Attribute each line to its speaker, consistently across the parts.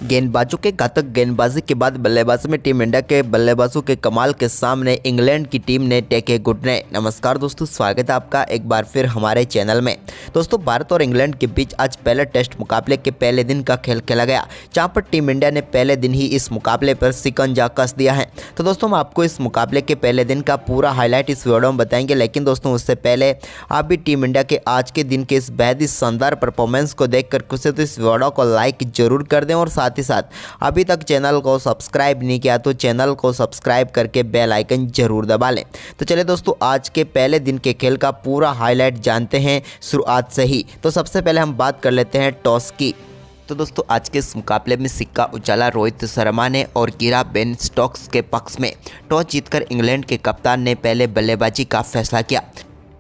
Speaker 1: गेंदबाजों के घातक गेंदबाजी के बाद बल्लेबाजी में टीम इंडिया के बल्लेबाजों के कमाल के सामने इंग्लैंड की टीम ने टेके घुटने। नमस्कार दोस्तों, स्वागत है आपका एक बार फिर हमारे चैनल में। दोस्तों, भारत और इंग्लैंड के बीच आज पहले टेस्ट मुकाबले के पहले दिन का खेल खेला गया, जहां पर टीम इंडिया ने पहले दिन ही इस मुकाबले पर शिकंजा कस दिया है। तो दोस्तों, हम आपको इस मुकाबले के पहले दिन का पूरा हाईलाइट इस वीडियो में बताएंगे, लेकिन दोस्तों उससे पहले आप भी टीम इंडिया के आज के दिन के इस बेहद ही शानदार परफॉर्मेंस को देखकर खुश है तो इस वीडियो को लाइक जरूर कर दें और साथ ही साथ अभी तक चैनल को सब्सक्राइब नहीं किया तो चैनल को सब्सक्राइब करके बेल आइकन जरूर दबा लें। तो चलिए दोस्तों, आज के पहले दिन के खेल का पूरा हाईलाइट जानते हैं शुरुआत से ही। तो सबसे पहले हम बात कर लेते हैं टॉस की। तो दोस्तों, आज के इस मुकाबले में सिक्का उछाला रोहित शर्मा ने और गिरा बेन स्टोक्स के पक्ष में। टॉस जीतकर इंग्लैंड के कप्तान ने पहले बल्लेबाजी का फैसला किया।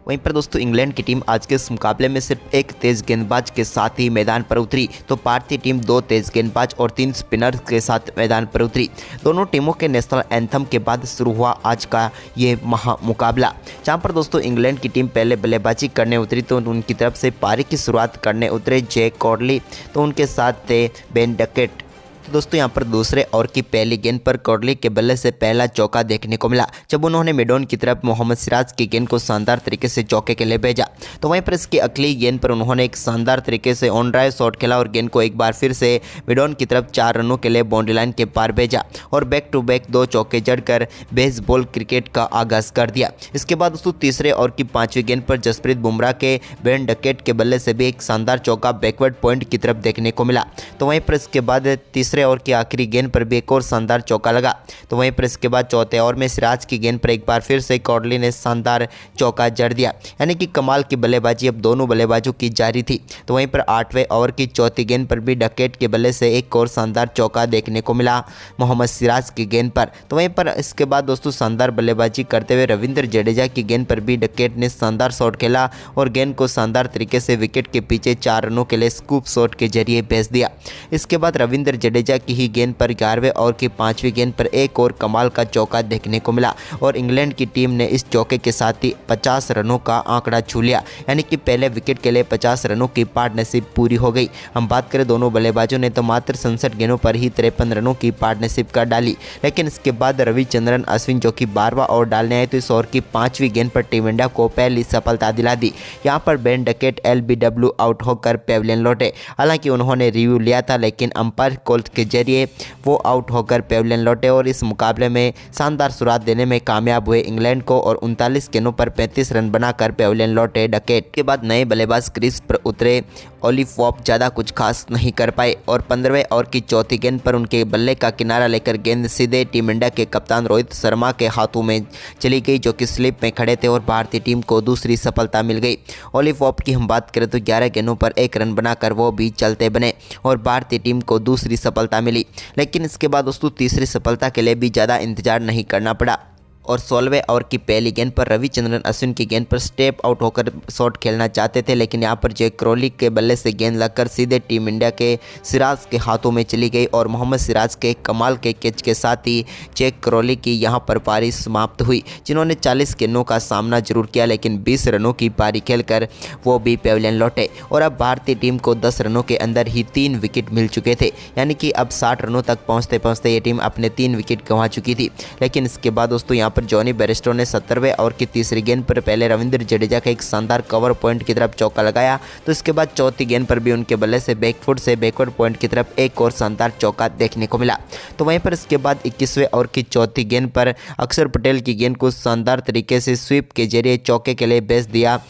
Speaker 1: वहीं पर दोस्तों, इंग्लैंड की टीम आज के इस मुकाबले में सिर्फ एक तेज गेंदबाज के साथ ही मैदान पर उतरी, तो भारतीय टीम 2 तेज गेंदबाज और 3 स्पिनर्स के साथ मैदान पर उतरी। दोनों टीमों के नेशनल एंथम के बाद शुरू हुआ आज का ये महा मुकाबला, जहां पर दोस्तों इंग्लैंड की टीम पहले बल्लेबाजी करने उतरी तो उनकी तरफ से पारी की शुरुआत करने उतरे जैक कॉडली, तो उनके साथ थे बेन डकेट। तो दोस्तों, यहाँ पर दूसरे ओवर की पहली गेंद पर कॉडली के बल्ले से पहला चौका देखने को मिला, जब उन्होंने मिडॉन की तरफ मोहम्मद सिराज की गेंद को शानदार तरीके से चौके के लिए भेजा। तो वहीं पर इसकी अगली गेंद पर उन्होंने एक शानदार तरीके से ऑन ड्राइव शॉट खेला और गेंद को एक बार फिर से मिडॉन की तरफ 4 रनों के लिए बाउंड्री लाइन के पार भेजा और बैक टू बैक 2 चौके जड़कर बेसबॉल क्रिकेट का आगाज कर दिया। इसके बाद दोस्तों तीसरे ओवर की 5वीं गेंद पर जसप्रीत बुमराह के बेन डकेट के बल्ले से भी एक शानदार चौका बैकवर्ड पॉइंट की तरफ देखने को मिला। तो वहीं पर इसके बाद तीसरे ओवर की आखिरी गेंद पर भी एक और शानदार चौका लगा। तो वहीं पर इसके बाद चौथे ओवर में सिराज की गेंद पर एक बार फिर से कॉडली ने शानदार चौका जड़ दिया, यानी कि कमाल की बल्लेबाजी अब दोनों बल्लेबाजों की जारी थी। तो वहीं पर 8वें ओवर की चौथी गेंद पर भी डकेट के बल्ले से एक और शानदार चौका देखने को मिला मोहम्मद सिराज की गेंद पर। तो वहीं पर इसके बाद दोस्तों शानदार बल्लेबाजी करते हुए रविंद्र जडेजा की गेंद पर भी डकेट ने शानदार शॉट खेला और गेंद को शानदार तरीके से विकेट के पीछे 4 रनों के लिए स्कूप शॉट के जरिए भेज दिया। इसके बाद रविंद्र जडेजा की ही गेंद पर 11वें ओवर की 5वीं गेंद पर एक और कमाल का चौका देखने को मिला और इंग्लैंड की टीम ने इस चौके के साथ ही 50 रनों का आंकड़ा छू लिया, यानी कि पहले विकेट के लिए 50 रनों की पार्टनरशिप पूरी हो गई। हम बात करें दोनों बल्लेबाजों ने तो मात्र 67 गेंदों पर ही 53 रनों की पार्टनरशिप कर डाली, लेकिन इसके बाद रविचंद्रन अश्विन जो कि 12वां ओवर डालने आए तो इस ओवर की 5वीं गेंद पर टीम इंडिया को पहली सफलता दिला दी। यहाँ पर बेन डकेट LBW आउट होकर पेविलियन लौटे। हालांकि उन्होंने रिव्यू लिया था, लेकिन अंपायर कॉल के जरिए वो आउट होकर पेविलियन लौटे और इस मुकाबले में शानदार शुरुआत देने में कामयाब हुए इंग्लैंड को और 39 गेंदों पर 35 रन बनाकर पेविलियन लौटे डकेट। के बाद नए बल्लेबाज क्रीज पर उतरे ओलिव पॉप ज़्यादा कुछ खास नहीं कर पाए और 15वें ओवर की चौथी गेंद पर उनके बल्ले का किनारा लेकर गेंद सीधे टीम इंडिया के कप्तान रोहित शर्मा के हाथों में चली गई, जो कि स्लिप में खड़े थे और भारतीय टीम को दूसरी सफलता मिल गई। ओलिव पॉप की हम बात करें तो 11 गेंदों पर 1 रन बनाकर वो भी चलते बने और भारतीय टीम को दूसरी सफलता मिली। लेकिन इसके बाद दोस्तों तीसरी सफलता के लिए भी ज़्यादा इंतजार नहीं करना पड़ा और 16वें ओवर की पहली गेंद पर रविचंद्रन अश्विन की गेंद पर स्टेप आउट होकर शॉट खेलना चाहते थे, लेकिन यहां पर जैक कॉडली के बल्ले से गेंद लगकर सीधे टीम इंडिया के सिराज के हाथों में चली गई और मोहम्मद सिराज के कमाल के कैच के साथ ही जैक कॉडली की यहां पर पारी समाप्त हुई, जिन्होंने 40 गेंदों का सामना जरूर किया, लेकिन 20 रनों की पारी खेलकर वो भी पेविलियन लौटे और अब भारतीय टीम को 10 रनों के अंदर ही 3 विकेट मिल चुके थे, यानी कि अब 60 रनों तक पहुँचते पहुँचते ये टीम अपने 3 विकेट गंवा चुकी थी। लेकिन इसके बाद दोस्तों यहाँ पर जॉनी बेयरस्टो ने 70वें ओवर की तीसरी गेंद पर पहले रविंद्र जडेजा का एक शानदार कवर पॉइंट की तरफ चौका लगाया, तो इसके बाद चौथी गेंद पर भी उनके बल्ले से बैकफुट से बैकवर्ड पॉइंट की तरफ एक और शानदार चौका देखने को मिला। तो वहीं पर इसके बाद 21वें ओवर की चौथी गेंद पर अक्षर पटेल की गेंद को शानदार तरीके से स्वीप के जरिए चौके के लिए भेज दिया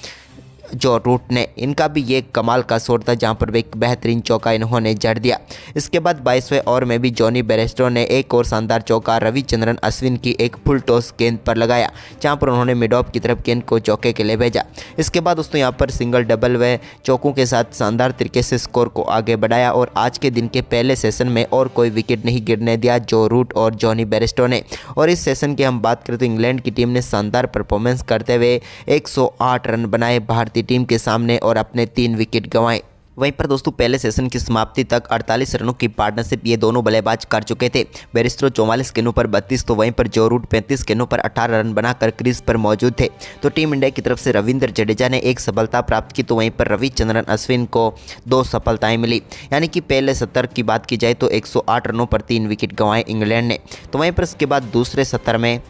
Speaker 1: जो रूट ने। इनका भी ये कमाल का शॉट था, जहां पर एक बेहतरीन चौका इन्होंने जड़ दिया। इसके बाद 22वें ओवर में भी जॉनी बेयरस्टो ने एक और शानदार चौका रविचंद्रन अश्विन की एक फुल टॉस गेंद पर लगाया, जहां पर उन्होंने मिड ऑफ की तरफ गेंद को चौके के लिए भेजा। इसके बाद दोस्तों यहां पर सिंगल डबल व चौकों के साथ शानदार तरीके से स्कोर को आगे बढ़ाया और आज के दिन के पहले सेशन में और कोई विकेट नहीं गिरने दिया जो रूट और जॉनी बेयरस्टो ने। और इस सेशन की हम बात करें तो इंग्लैंड की टीम ने शानदार परफॉर्मेंस करते हुए 108 रन बनाए भारतीय टीम के सामने और अपने 3 विकेट गंवाए। वहीं पर दोस्तों पहले सेशन की समाप्ति तक 48 रनों की पार्टनरशिप ये दोनों बल्लेबाज कर चुके थे। बेरिस्टो 44 गेंदों पर 32 तो वहीं पर जो रूट 35 गेंदों पर 18 रन बनाकर क्रीज पर मौजूद थे। तो टीम इंडिया की तरफ से रविंद्र जडेजा ने एक सफलता प्राप्त की, तो वहीं पर रविचंद्रन अश्विन को 2 सफलताएं मिली। यानी कि पहले 70 की बात की जाए तो 108 रनों पर 3 विकेट गंवाए इंग्लैंड ने। तो वहीं पर उसके बाद दूसरे 70 में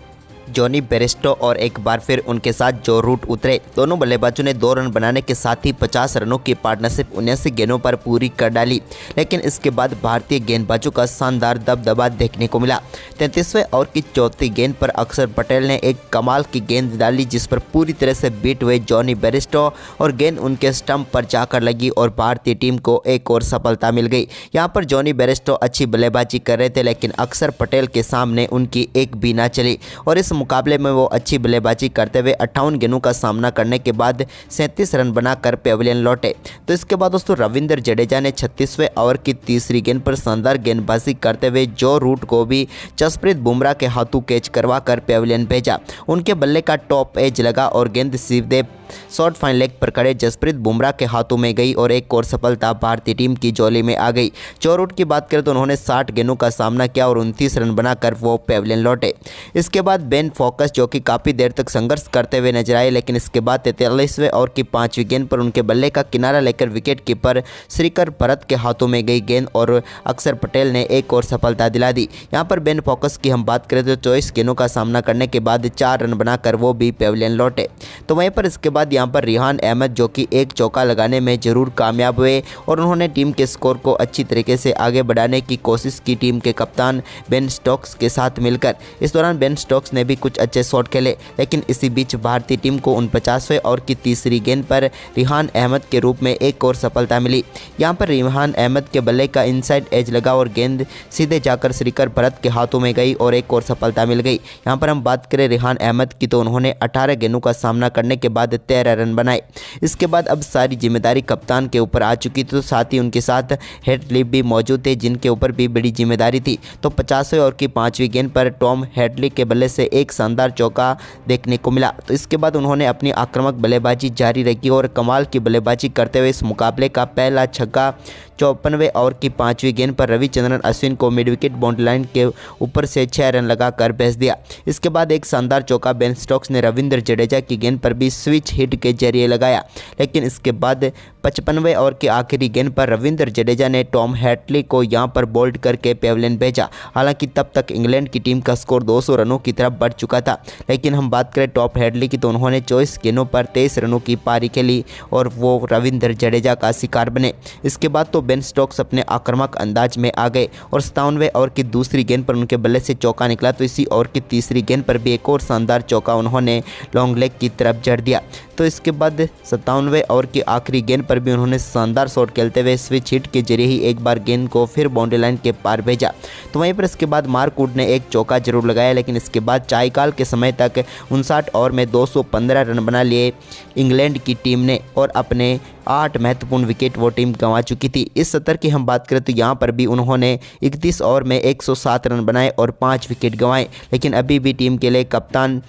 Speaker 1: जॉनी बेरिस्टो और एक बार फिर उनके साथ जो रूट उतरे। दोनों बल्लेबाजों ने 2 रन बनाने के साथ ही 50 रनों की पार्टनरशिप 79 गेंदों पर पूरी कर डाली। लेकिन इसके बाद भारतीय गेंदबाजों का शानदार दबदबा देखने को मिला। 33वें ओवर की चौथी गेंद पर अक्षर पटेल ने एक कमाल की गेंद डाली, जिस पर पूरी तरह से बीट हुए जॉनी बेरिस्टो और गेंद उनके स्टंप पर जाकर लगी और भारतीय टीम को एक और सफलता मिल गई। यहाँ पर जॉनी बेरिस्टो अच्छी बल्लेबाजी कर रहे थे, लेकिन अक्षर पटेल के सामने उनकी एक भी ना चली और इस मुकाबले में वो अच्छी बल्लेबाजी करते हुए 58 गेंदों का सामना करने के बाद 37 रन बनाकर पेविलियन लौटे। तो इसके बाद दोस्तों रविंद्र जडेजा ने 36वें ओवर की तीसरी गेंद पर शानदार गेंदबाजी करते हुए जो रूट को भी जसप्रीत बुमराह के हाथों कैच करवाकर पेविलियन भेजा। उनके बल्ले का टॉप एज लगा और गेंद सीधे शॉर्ट फाइन लेग पर खड़े जसप्रीत बुमराह के हाथों में गई और एक और सफलता भारतीय टीम की झोली में आ गई। चौरूट की बात करें तो उन्होंने 60 गेंदों का सामना किया और 29 रन बनाकर वो पेविलियन लौटे। इसके बाद बेन फोकस जो कि काफ़ी देर तक संघर्ष करते हुए नजर आए, लेकिन इसके बाद 43वें ओवर की 5वीं गेंद पर उनके बल्ले का किनारा लेकर विकेट कीपर श्रीकर भरत के हाथों में गई गेंद और अक्षर पटेल ने एक और सफलता दिला दी। यहाँ पर बेन फोकस की हम बात करें तो 24 गेंदों का सामना करने के बाद 4 रन बनाकर वो भी पेविलियन लौटे। तो वहीं पर इसके बाद यहाँ पर रिहान अहमद जो कि एक चौका लगाने में जरूर कामयाब हुए और उन्होंने टीम के स्कोर को अच्छी तरीके से आगे बढ़ाने की कोशिश की टीम के कप्तान बेन स्टोक्स के साथ मिलकर। इस दौरान बेन स्टोक्स ने भी कुछ अच्छे शॉट खेले, लेकिन इसी बीच भारतीय टीम को 49वें ओवर की तीसरी गेंद पर रिहान अहमद के रूप में एक और सफलता मिली। यहाँ पर रिहान अहमद के बल्ले का इनसाइड एज लगा और गेंद सीधे जाकर श्रीकर भरत के हाथों में गई और एक और सफलता मिल गई। यहाँ पर हम बात करें रिहान अहमद की तो उन्होंने 18 गेंदों का सामना करने के बाद 13 रन बनाए। इसके बाद अब सारी जिम्मेदारी कप्तान के ऊपर आ चुकी थी, तो साथ ही उनके साथ हेडली भी मौजूद थे जिनके ऊपर भी बड़ी जिम्मेदारी थी। तो 50वें ओवर की 5वीं गेंद पर टॉम हेडली के बल्ले से एक शानदार चौका देखने को मिला। तो इसके बाद उन्होंने अपनी आक्रामक बल्लेबाजी जारी रखी और कमाल की बल्लेबाजी करते हुए इस मुकाबले का पहला छक्का 54वें ओवर की 5वीं गेंद पर रविचंद्रन अश्विन को मिड विकेट बाउंड्री लाइन के ऊपर से 6 रन लगाकर भेज दिया। इसके बाद एक शानदार चौका बेन स्टोक्स ने रविंद्र जडेजा की गेंद पर भी स्विच हिट के जरिए लगाया, लेकिन इसके बाद 55वें ओवर की आखिरी गेंद पर रविंद्र जडेजा ने टॉम हेडली को यहां पर बोल्ड करके पेविलियन भेजा। हालांकि तब तक इंग्लैंड की टीम का स्कोर 200 रनों की तरफ बढ़ चुका था, लेकिन हम बात करें टॉप हेडली की तो उन्होंने 24 गेंदों पर 23 रनों की पारी खेली और वो रविंद्र जडेजा का शिकार बने। इसके बाद तो बेन स्टोक्स अपने आक्रामक अंदाज में आ गए और 57वें ओवर की दूसरी गेंद पर उनके बल्ले से चौका निकला। तो इसी ओवर की तीसरी गेंद पर भी एक और शानदार चौका उन्होंने लॉन्ग लेग की तरफ जड़ दिया। तो इसके बाद 57वें ओवर की आखिरी गेंद पर भी उन्होंने शानदार शॉट खेलते हुए स्विच हिट के जरिए ही एक बार गेंद को फिर बाउंड्री लाइन के पार भेजा। तो वहीं पर इसके बाद मार्क वुड ने एक चौका जरूर लगाया, लेकिन इसके बाद चायकाल के समय तक 59 ओवर में 215 रन बना लिए इंग्लैंड की टीम ने और अपने 8 महत्वपूर्ण विकेट वो टीम गंवा चुकी थी। इस सत्र की हम बात करें तो यहाँ पर भी उन्होंने 31 ओवर में 107 रन बनाए और 5 विकेट गंवाए, लेकिन अभी भी टीम के लिए कप्तान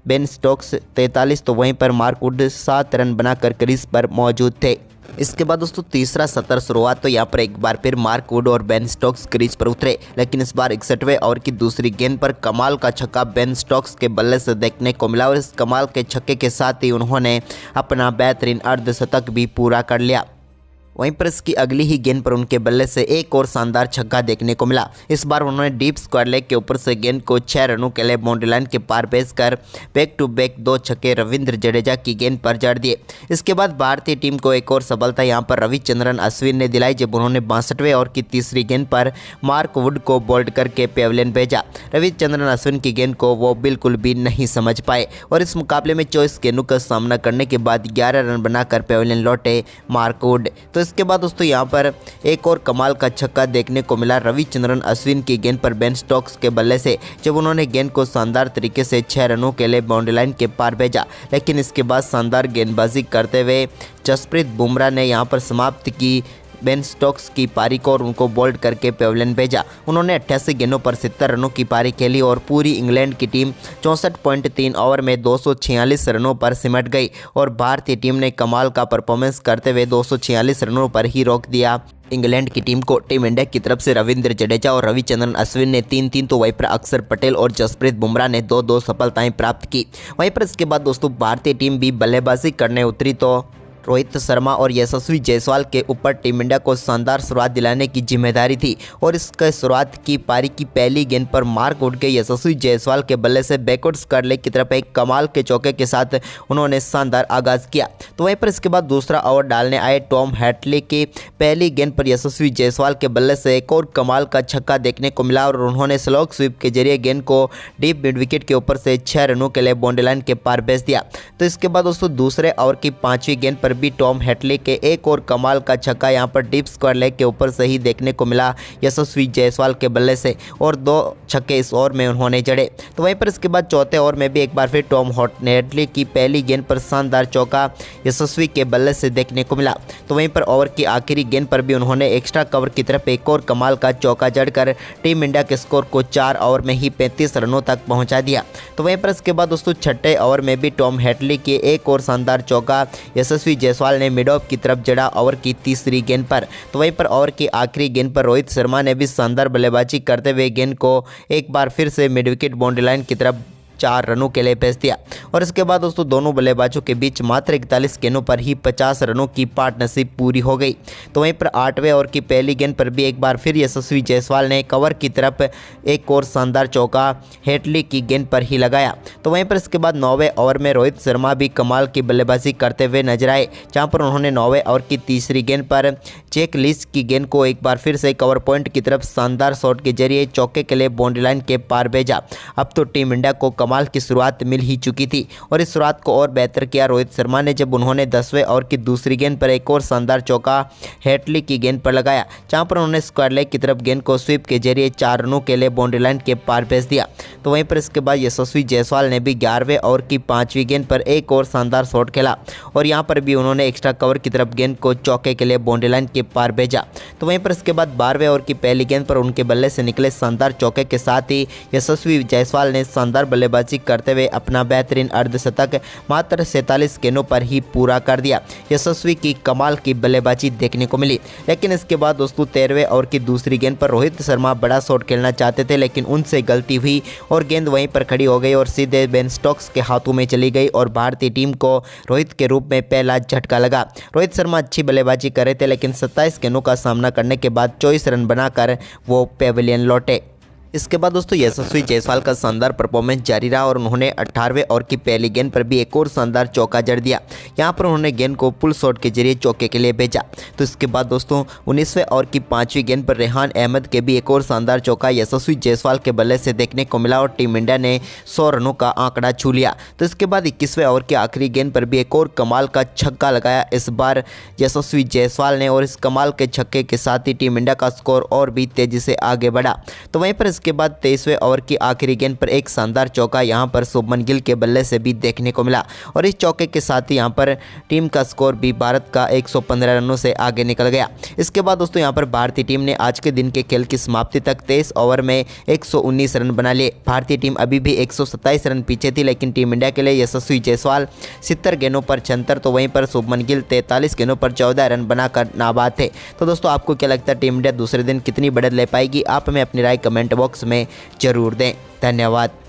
Speaker 1: बेन स्टोक्स 43 तो वहीं पर मार्क वुड 7 रन बनाकर क्रीज पर मौजूद थे। इसके बाद दोस्तों तीसरा सत्र शुरुआत तो यहाँ पर एक बार फिर मार्क वुड और बेन स्टोक्स क्रीज पर उतरे, लेकिन इस बार 61वें ओवर की दूसरी गेंद पर कमाल का छक्का बेन स्टोक्स के बल्ले से देखने को मिला और इस कमाल के छक्के के साथ ही उन्होंने अपना बेहतरीन अर्धशतक भी पूरा कर लिया। वहीं पर इसकी अगली ही गेंद पर उनके बल्ले से एक और शानदार छक्का देखने को मिला। इस बार उन्होंने डीप स्क्वायर लेग के ऊपर से गेंद को 6 रनों के लिए बाउंड्री लाइन के पार भेजकर बैक टू बैक 2 छक्के रविंद्र जडेजा की गेंद पर जड़ दिए। इसके बाद भारतीय टीम को एक और सफलता यहां पर रविचंद्रन अश्विन ने दिलाई, जब उन्होंने 62वें ओवर की तीसरी गेंद पर मार्क वुड को बोल्ड करके पेविलियन भेजा। रविचंद्रन अश्विन की गेंद को वो बिल्कुल भी नहीं समझ पाए और इस मुकाबले में 24 गेंदों का सामना करने के बाद 11 रन बनाकर पेविलियन लौटे मार्क वुड। तो इसके बाद दोस्तों यहाँ पर एक और कमाल का छक्का देखने को मिला रविचंद्रन अश्विन की गेंद पर बेन स्टोक्स के बल्ले से, जब उन्होंने गेंद को शानदार तरीके से 6 रनों के लिए बाउंड्री लाइन के पार भेजा। लेकिन इसके बाद शानदार गेंदबाजी करते हुए जसप्रीत बुमराह ने यहाँ पर समाप्त की बेन स्टोक्स की पारी को और उनको बोल्ड करके पेविलियन भेजा। उन्होंने 88 गेंदों पर 70 रनों की पारी खेली और पूरी इंग्लैंड की टीम 64.3 ओवर में 246 रनों पर सिमट गई और भारतीय टीम ने कमाल का परफॉर्मेंस करते हुए 246 रनों पर ही रोक दिया इंग्लैंड की टीम को। टीम इंडिया की तरफ से रविंद्र जडेजा और रविचंद्रन अश्विन ने 3-3 तो वहीं पर अक्षर पटेल और जसप्रीत बुमराह ने 2-2 सफलताएं प्राप्त की। वहीं पर इसके बाद दोस्तों भारतीय टीम भी बल्लेबाजी करने उतरी तो रोहित शर्मा और यशस्वी जायसवाल के ऊपर टीम इंडिया को शानदार शुरुआत दिलाने की जिम्मेदारी थी और इसके शुरुआत की पारी की पहली गेंद पर मार्क उठ के यशस्वी जायसवाल के बल्ले से बैकवर्ड स्क्वायर लेग की तरफ एक कमाल के चौके के साथ उन्होंने शानदार आगाज किया। तो वहीं पर इसके बाद दूसरा ओवर डालने आए टॉम हैटली की पहली गेंद पर यशस्वी जायसवाल के बल्ले से एक और कमाल का छक्का देखने को मिला और उन्होंने स्लॉग स्वीप के जरिए गेंद को डीप मिड विकेट के ऊपर से 6 रनों के लिए बाउंड्री लाइन के पार भेज दिया। तो इसके बाद दोस्तों दूसरे ओवर की 5वीं गेंद पर भी टॉम हैटली के एक और कमाल का छक्का यहां पर डीप स्क्वायर लेग के ऊपर से ही देखने को मिला यशस्वी जायसवाल के बल्ले से और 2 छक्के इस ओवर में उन्होंने जड़े। तो वहीं पर इसके बाद चौथे ओवर में भी एक बार फिर टॉम हैटली की पहली गेंद पर शानदार चौका यशस्वी के बल्ले से देखने को मिला। तो वहीं पर ओवर की आखिरी गेंद पर भी उन्होंने एक्स्ट्रा कवर की तरफ एक और कमाल का चौका जड़कर टीम इंडिया के स्कोर को 4 ओवर में ही 35 रनों तक पहुंचा दिया। तो वहीं पर इसके बाद दोस्तों छठे ओवर में भी टॉम हैटली के एक और शानदार चौका यशस्वी जायसवाल ने मिड ऑफ की तरफ जड़ा ओवर की तीसरी गेंद पर। तो वहीं पर ओवर की आखिरी गेंद पर रोहित शर्मा ने भी शानदार बल्लेबाजी करते हुए गेंद को एक बार फिर से मिड विकेट बाउंड्री लाइन की तरफ 4 रनों के लिए भेज दिया और इसके बाद दोस्तों दोनों बल्लेबाजों के बीच मात्र 41 गेंदों पर ही 50 रनों की पार्टनरशिप पूरी हो गई। तो वहीं पर 8वें ओवर की पहली गेंद पर भी एक बार फिर यशस्वी जायसवाल ने कवर की तरफ एक और शानदार चौका हैटली की गेंद पर ही लगाया। तो वहीं पर इसके बाद 9वें ओवर में रोहित शर्मा भी कमाल की बल्लेबाजी करते हुए नजर आए, जहां पर उन्होंने 9वें ओवर की तीसरी गेंद पर जैक लीच की गेंद को एक बार फिर से कवर पॉइंट की तरफ शानदार शॉट के जरिए चौके के लिए बाउंड्री लाइन के पार भेजा। अब तो टीम इंडिया को कमाल की शुरुआत मिल ही चुकी थी और इस शुरुआत को और बेहतर किया रोहित शर्मा ने जब उन्होंने 10वें ओवर की दूसरी गेंद पर एक और शानदार चौका हैटली की गेंद पर लगाया, जहां पर उन्होंने स्क्वायर लेग की तरफ गेंद को स्वीप के जरिए 4 रनों के लिए बाउंड्री लाइन के पार भेज दिया। तो वहीं पर इसके बाद यशस्वी जायसवाल ने भी 11वें ओवर की 5वीं गेंद पर एक और शानदार शॉट खेला और यहां पर भी उन्होंने एक्स्ट्रा कवर की तरफ गेंद को चौके के लिए बाउंड्री लाइन के पार भेजा। तो वहीं पर इसके बाद 12वें ओवर की पहली गेंद पर उनके बल्ले से निकले शानदार चौके के साथ ही यशस्वी जायसवाल ने शानदार बल्लेबाजी करते हुए अपना बेहतरीन अर्धशतक मात्र 47 गेंदों पर ही पूरा कर दिया। यशस्वी की कमाल की बल्लेबाजी देखने को मिली, लेकिन इसके बाद दोस्तों 13वें ओवर की दूसरी गेंद पर रोहित शर्मा बड़ा शॉट खेलना चाहते थे, लेकिन उनसे गलती हुई और गेंद वहीं पर खड़ी हो गई और सीधे बेन स्टोक्स के हाथों में चली गई और भारतीय टीम को रोहित के रूप में पहला झटका लगा। रोहित शर्मा अच्छी बल्लेबाजी कर रहे थे, लेकिन 27 गेंदों का सामना करने के बाद 24 रन बनाकर वो पेविलियन लौटे। इसके बाद दोस्तों यशस्वी जायसवाल का शानदार परफॉर्मेंस जारी रहा और उन्होंने 18वें ओवर की पहली गेंद पर भी एक और शानदार चौका जड़ दिया। यहां पर उन्होंने गेंद को पुल शॉट के जरिए चौके के लिए भेजा। तो इसके बाद दोस्तों 19वें ओवर की 5वीं गेंद पर रेहान अहमद के भी एक और शानदार चौका यशस्वी जायसवाल के बल्ले से देखने को मिला और टीम इंडिया ने 100 रनों का आंकड़ा छू लिया। तो इसके बाद 21वें ओवर की आखिरी गेंद पर भी एक और कमाल का छक्का लगाया इस बार यशस्वी जायसवाल ने और इस कमाल के छक्के के साथ ही टीम इंडिया का स्कोर और भी तेजी से आगे बढ़ा। तो वहीं पर इसके बाद 23वें ओवर की आखिरी गेंद पर एक शानदार चौका यहां पर शुभमन गिल के बल्ले से भी देखने को मिला और इस चौके के साथ ही यहां पर टीम का स्कोर भी भारत का 115 रनों से आगे निकल गया। इसके बाद दोस्तों यहां पर भारतीय टीम ने आज के दिन के खेल की समाप्ति तक 23 ओवर में 119 रन बना लिए। भारतीय टीम अभी भी 127 रन पीछे थी, लेकिन टीम इंडिया के लिए यशस्वी जायसवाल 70 गेंदों पर 76 तो वहीं पर शुभमन गिल 43 गेंदों पर 14 रन बनाकर नाबाद थे। तो दोस्तों आपको क्या लगता है टीम इंडिया दूसरे दिन कितनी बढ़त ले पाएगी? आप हमें अपनी राय कमेंट बॉक्स में जरूर दें। धन्यवाद।